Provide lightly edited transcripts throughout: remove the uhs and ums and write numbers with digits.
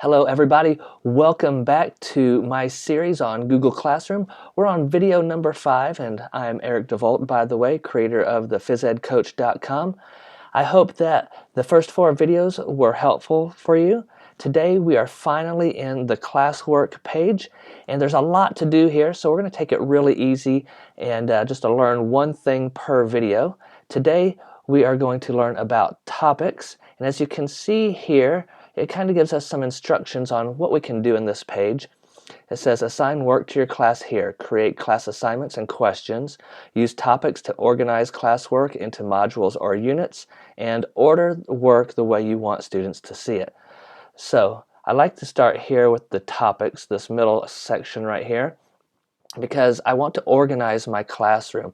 Hello everybody, welcome back to my series on Google Classroom. We're on video number 5 and I'm Eric DeVolt, by the way, creator of the phys-ed-coach.com. I hope that the first 4 videos were helpful for you. Today we are finally in the classwork page and there's a lot to do here, so we're going to take it really easy and just to learn one thing per video. Today we are going to learn about topics, and as you can see here, it kind of gives us some instructions on what we can do in this page. It says assign work to your class here, create class assignments and questions, use topics to organize classwork into modules or units, and order work the way you want students to see it. So I like to start here with the topics, this middle section right here, because I want to organize my classroom.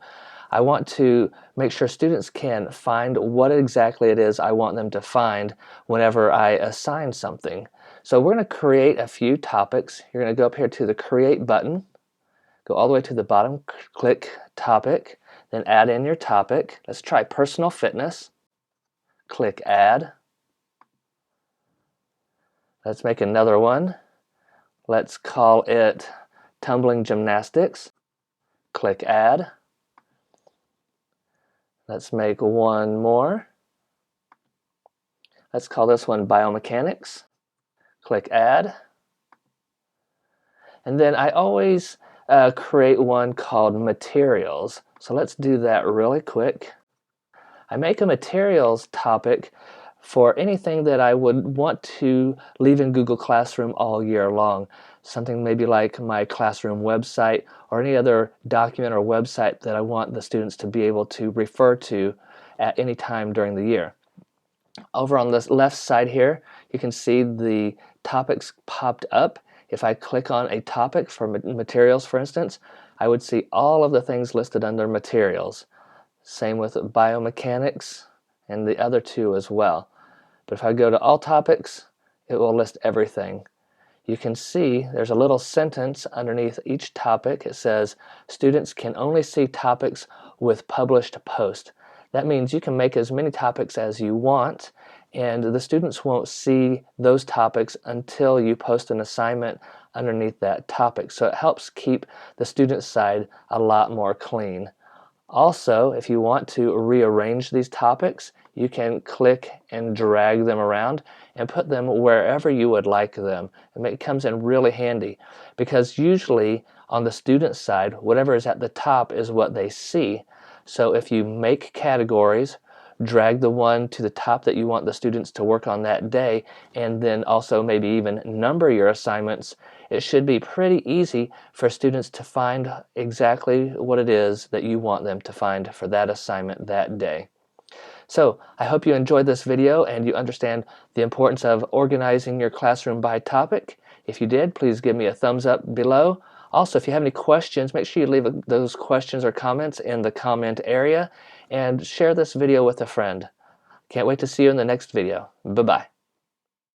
I want to make sure students can find what exactly it is I want them to find whenever I assign something. So we're going to create a few topics. You're going to go up here to the Create button, go all the way to the bottom, click Topic, then add in your topic. Let's try Personal Fitness. Click Add. Let's make another one. Let's call it Tumbling Gymnastics. Click Add. Let's make one more. Let's call this one Biomechanics. Click Add. And then I always create one called Materials. So let's do that really quick. I make a materials topic for anything that I would want to leave in Google Classroom all year long. Something maybe like my classroom website or any other document or website that I want the students to be able to refer to at any time during the year. Over on this left side here, you can see the topics popped up. If I click on a topic for materials, for instance, I would see all of the things listed under materials. Same with biomechanics and the other two as well. But if I go to all topics, it will list everything. You can see there's a little sentence underneath each topic. It says, students can only see topics with published post. That means you can make as many topics as you want, and the students won't see those topics until you post an assignment underneath that topic. So it helps keep the student side a lot more clean. Also, if you want to rearrange these topics, you can click and drag them around and put them wherever you would like them. It comes in really handy because usually on the student side, whatever is at the top is what they see. So if you make categories, drag the one to the top that you want the students to work on that day, and then also maybe even number your assignments, it should be pretty easy for students to find exactly what it is that you want them to find for that assignment that day. So I hope you enjoyed this video and you understand the importance of organizing your classroom by topic. If you did, please give me a thumbs up below. Also, if you have any questions, make sure you leave those questions or comments in the comment area and share this video with a friend. Can't wait to see you in the next video. Bye-bye.